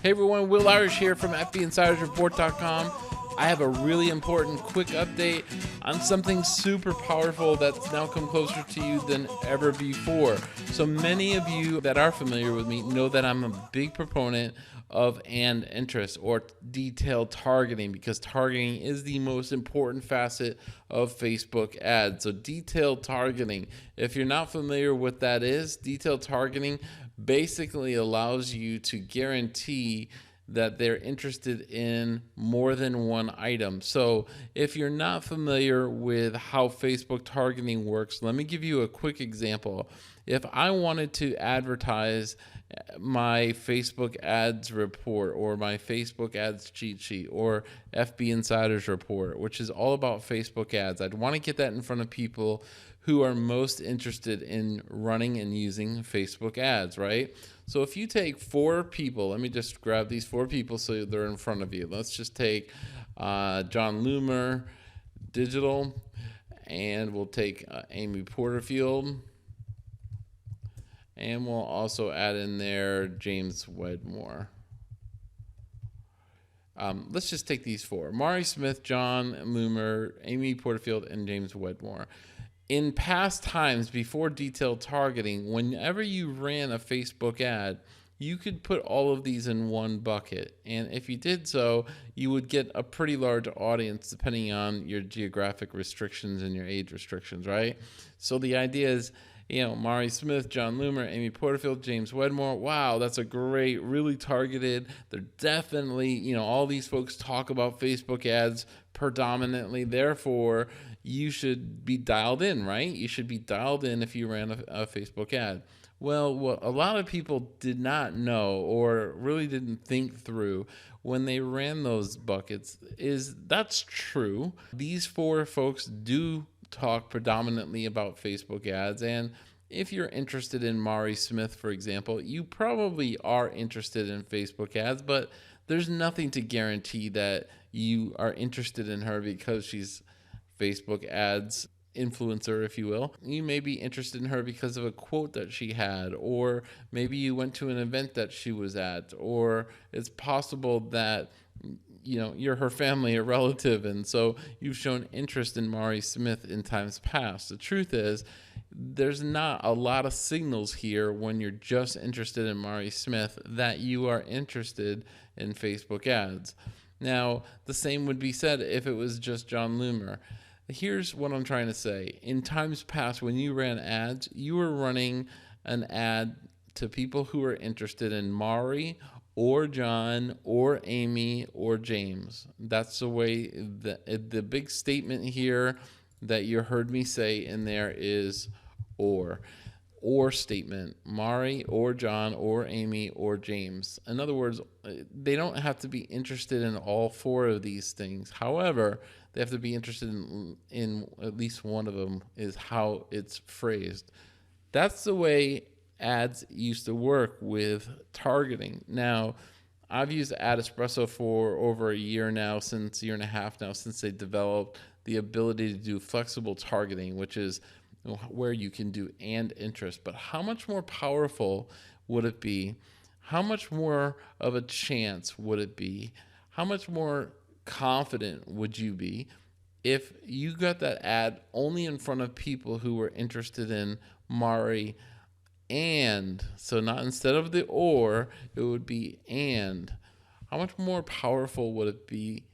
Hey everyone, Will Irish here from FBInsidersReport.com. I have a really important quick update on something super powerful that's now come closer to you than ever before. So many of you that are familiar with me know that I'm a big proponent of and interest or detailed targeting, because targeting is the most important facet of Facebook ads. So detailed targeting, if you're not familiar with what that is, detailed targeting basically allows you to guarantee that they're interested in more than one item. So if you're not familiar with how Facebook targeting works, let me give you a quick example. If I wanted to advertise my Facebook ads report or my Facebook ads cheat sheet or FB Insiders report, which is all about Facebook ads, I'd want to get that in front of people who are most interested in running and using Facebook ads, right? So if you take 4 people, let me just grab these 4 people so they're in front of you. Let's just take John Loomer, digital, and we'll take Amy Porterfield, and we'll also add in there James Wedmore. Let's just take these 4: Mari Smith, John Loomer, Amy Porterfield, and James Wedmore. In past times, before detailed targeting, whenever you ran a Facebook ad, you could put all of these in one bucket. And if you did so, you would get a pretty large audience depending on your geographic restrictions and your age restrictions, right? So the idea is, Mari Smith, John Loomer, Amy Porterfield, James Wedmore. Wow, that's a great, really targeted. They're definitely, all these folks talk about Facebook ads predominantly. Therefore, you should be dialed in, right? You should be dialed in if you ran a Facebook ad. Well, what a lot of people did not know or really didn't think through when they ran those buckets is that's true. These 4 folks do talk predominantly about Facebook ads, and if you're interested in Mari Smith, for example, you probably are interested in Facebook ads, but there's nothing to guarantee that you are interested in her because she's Facebook ads influencer, if you will. You may be interested in her because of a quote that she had, or maybe you went to an event that she was at, or it's possible that you're her family or relative, and so you've shown interest in Mari Smith in times past. The truth is, there's not a lot of signals here when you're just interested in Mari Smith that you are interested in Facebook ads. Now, the same would be said if it was just John Loomer. Here's what I'm trying to say. In times past, when you ran ads, you were running an ad to people who are interested in Mari or John or Amy or James. That's the way the big statement here that you heard me say in there is or statement: Mari or John or Amy or James. In other words, they don't have to be interested in all 4 of these things. However, they have to be interested in at least one of them, is how it's phrased. That's the way ads used to work with targeting. Now, I've used Ad Espresso for over a year and a half now, since they developed the ability to do flexible targeting, which is where you can do and interest. But how much more powerful would it be? How much more of a chance would it be? How much more confident would you be if you got that ad only in front of people who were interested in Mari and, so not instead of the or, it would be and. How much more powerful would it be?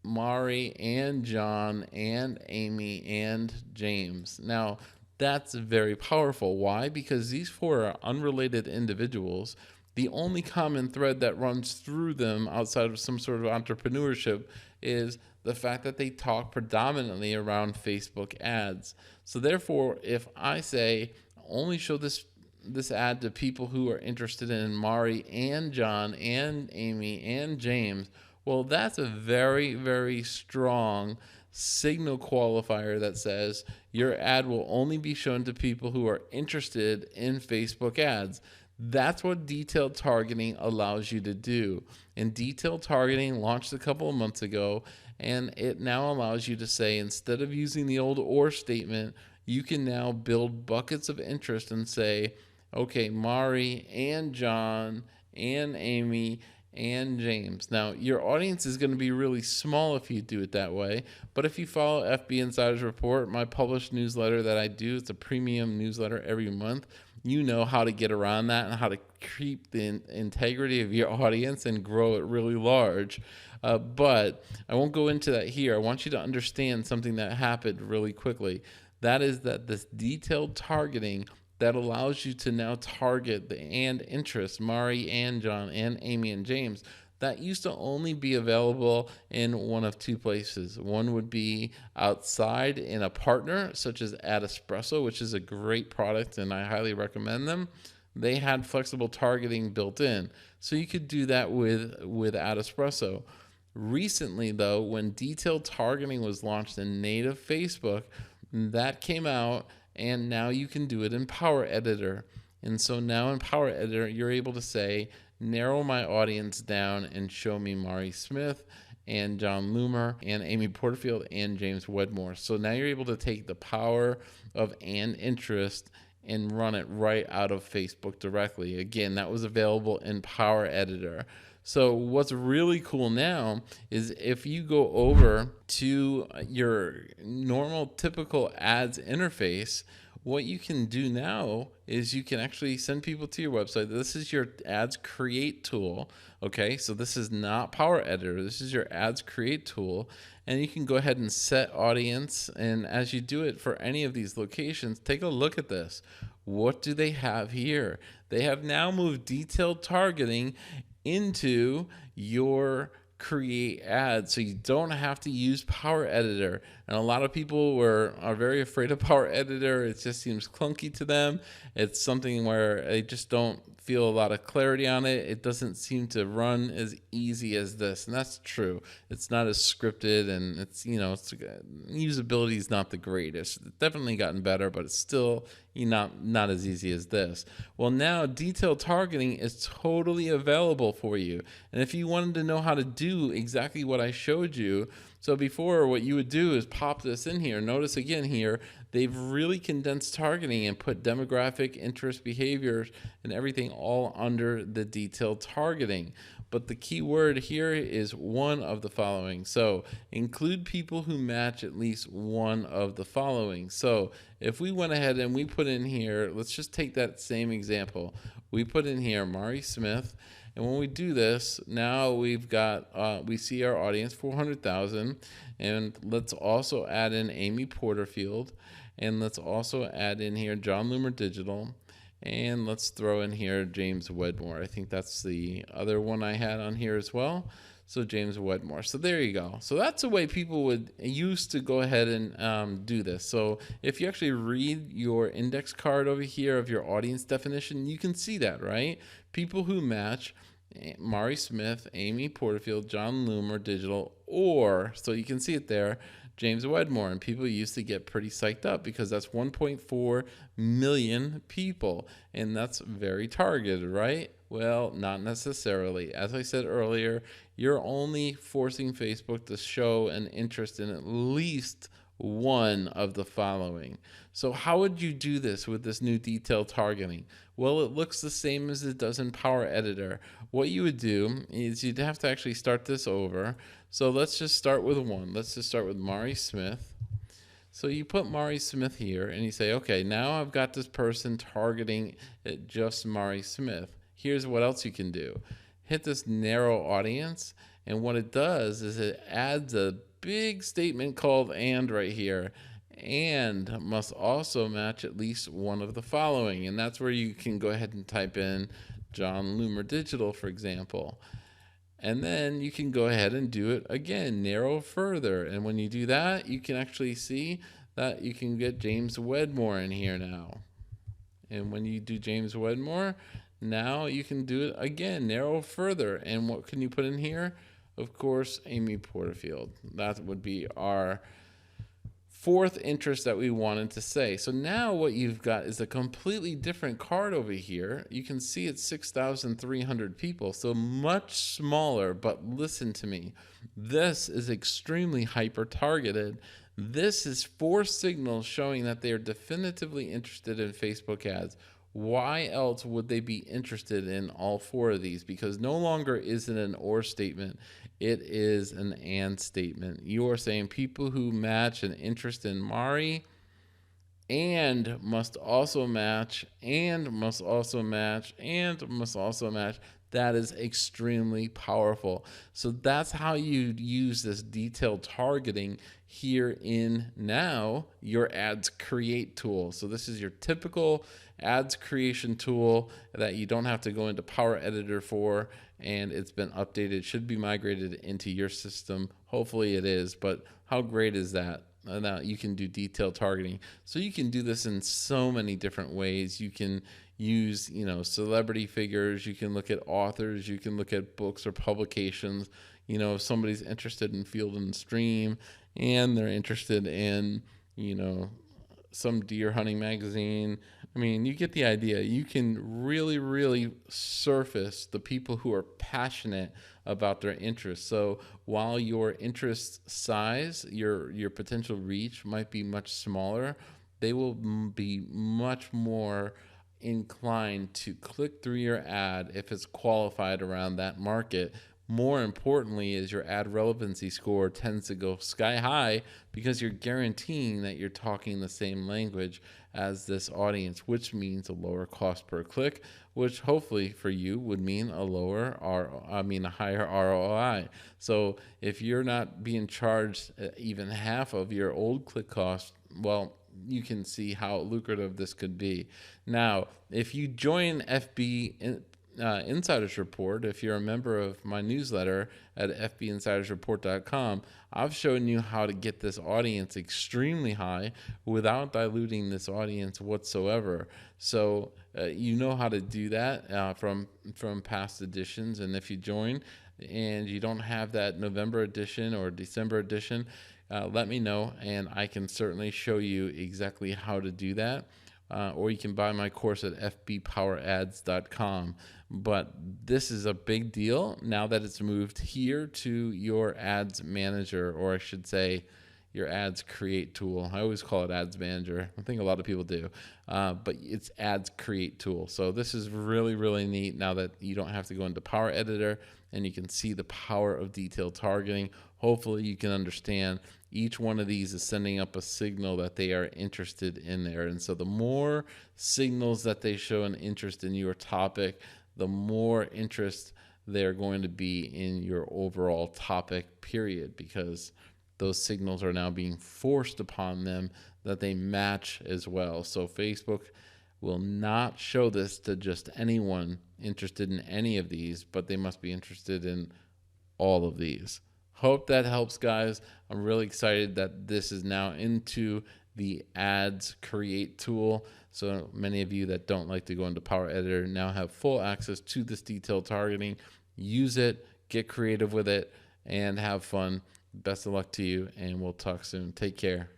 Mari and John and Amy and James. Now, that's very powerful. Why? Because these 4 are unrelated individuals. The only common thread that runs through them outside of some sort of entrepreneurship is the fact that they talk predominantly around Facebook ads. So therefore, if I say only show this ad to people who are interested in Mari and John and Amy and James, well, that's a very, very strong signal qualifier that says your ad will only be shown to people who are interested in Facebook ads. That's what detailed targeting allows you to do. And detailed targeting launched a couple of months ago, and it now allows you to say, instead of using the old or statement, you can now build buckets of interest and say, okay, Mari and John and Amy and James. Now, your audience is going to be really small if you do it that way, but if you follow FB Insider's Report, my published newsletter that I do, it's a premium newsletter every month, you know how to get around that and how to keep the integrity of your audience and grow it really large. But I won't go into that here. I want you to understand something that happened really quickly. That is that this detailed targeting that allows you to now target the and interest, Mari and John and Amy and James, that used to only be available in one of two places. One would be outside in a partner, such as Ad Espresso, which is a great product and I highly recommend them. They had flexible targeting built in. So you could do that with Ad Espresso. Recently, though, when detailed targeting was launched in native Facebook, that came out, and now you can do it in Power Editor. And so now in Power Editor, you're able to say, narrow my audience down and show me Mari Smith and John Loomer and Amy Porterfield and James Wedmore. So now you're able to take the power of and interest and run it right out of Facebook directly. Again, that was available in Power Editor. So what's really cool now is if you go over to your normal typical ads interface, what you can do now is you can actually send people to your website. This is your ads create tool. Okay, so this is not Power Editor. This is your ads create tool. And you can go ahead and set audience. And as you do it for any of these locations, take a look at this. What do they have here? They have now moved detailed targeting into your create ads, so you don't have to use Power Editor. And a lot of people are very afraid of Power Editor. It just seems clunky to them. It's something where they just don't feel a lot of clarity on it. It doesn't seem to run as easy as this, and that's true. It's not as scripted, and it's usability is not the greatest. It's definitely gotten better, but it's still not as easy as this. Well, now detailed targeting is totally available for you. And if you wanted to know how to do exactly what I showed you, so before, what you would do is pop this in here. Notice again here, they've really condensed targeting and put demographic, interest, behaviors, and everything all under the detailed targeting. But the key word here is one of the following. So include people who match at least one of the following. So if we went ahead and we put in here, let's just take that same example. We put in here Mari Smith. And when we do this, now we've got, we see our audience, 400,000. And let's also add in Amy Porterfield. And let's also add in here John Loomer Digital. And let's throw in here James Wedmore. I think that's the other one I had on here as well. So James Wedmore. So there you go. So that's the way people would used to go ahead and do this. So if you actually read your index card over here of your audience definition, you can see that, right? People who match Mari Smith, Amy Porterfield, John Loomer Digital, or, so you can see it there, James Wedmore. And people used to get pretty psyched up because that's 1.4 million people. And that's very targeted, right? Well, not necessarily. As I said earlier, you're only forcing Facebook to show an interest in at least one of the following. So how would you do this with this new detailed targeting? Well, it looks the same as it does in Power Editor. What you would do is you'd have to actually start this over. So let's just start with one. Let's just start with Mari Smith. So you put Mari Smith here and you say, okay, now I've got this person targeting at just Mari Smith. Here's what else you can do. Hit this narrow audience, and what it does is it adds a big statement called and right here. And must also match at least one of the following. And that's where you can go ahead and type in John Loomer Digital, for example. And then you can go ahead and do it again, narrow further. And when you do that, you can actually see that you can get James Wedmore in here now. And when you do James Wedmore, now you can do it again, narrow further. And what can you put in here? Of course, Amy Porterfield. That would be our fourth interest that we wanted to say. So now what you've got is a completely different card over here. You can see it's 6,300 people, so much smaller, but listen to me. This is extremely hyper-targeted. This is 4 signals showing that they are definitively interested in Facebook ads. why else would they be interested in all four of these? Because no longer is it an or statement, it is an and statement. You are saying people who match an interest in Mari and must also match, and must also match, and must also match. That is extremely powerful. So that's how you use this detailed targeting here in now your ads create tool. So this is your typical ads creation tool that you don't have to go into Power Editor for, and it's been updated. It should be migrated into your system. Hopefully it is, but how great is that? Now you can do detailed targeting. So you can do this in so many different ways. You can use, celebrity figures. You can look at authors. You can look at books or publications. If somebody's interested in Field and Stream and they're interested in, some deer hunting magazine. I mean, you get the idea. You can really, really surface the people who are passionate about their interests. So while your interest size, your potential reach might be much smaller, they will be much more inclined to click through your ad if it's qualified around that market. More importantly, is your ad relevancy score tends to go sky high because you're guaranteeing that you're talking the same language as this audience, which means a lower cost per click, which hopefully for you would mean a higher ROI. So if you're not being charged even half of your old click cost, well, you can see how lucrative this could be. Now, if you join FB Insiders Report, if you're a member of my newsletter at fbinsidersreport.com, I've shown you how to get this audience extremely high without diluting this audience whatsoever. So you know how to do that from past editions. And if you join and you don't have that November edition or December edition, let me know, and I can certainly show you exactly how to do that. Or you can buy my course at fbpowerads.com. But this is a big deal now that it's moved here to your ads manager, or I should say your ads create tool. I always call it ads manager. I think a lot of people do, but it's ads create tool. So this is really, really neat now that you don't have to go into Power Editor and you can see the power of detailed targeting. Hopefully you can understand each one of these is sending up a signal that they are interested in there. And so the more signals that they show an interest in your topic, the more interest they're going to be in your overall topic, period, because those signals are now being forced upon them that they match as well. So Facebook will not show this to just anyone interested in any of these, but they must be interested in all of these. Hope that helps, guys. I'm really excited that this is now into the ads create tool. So many of you that don't like to go into Power Editor now have full access to this detailed targeting. Use it, get creative with it, and have fun. Best of luck to you, and we'll talk soon. Take care.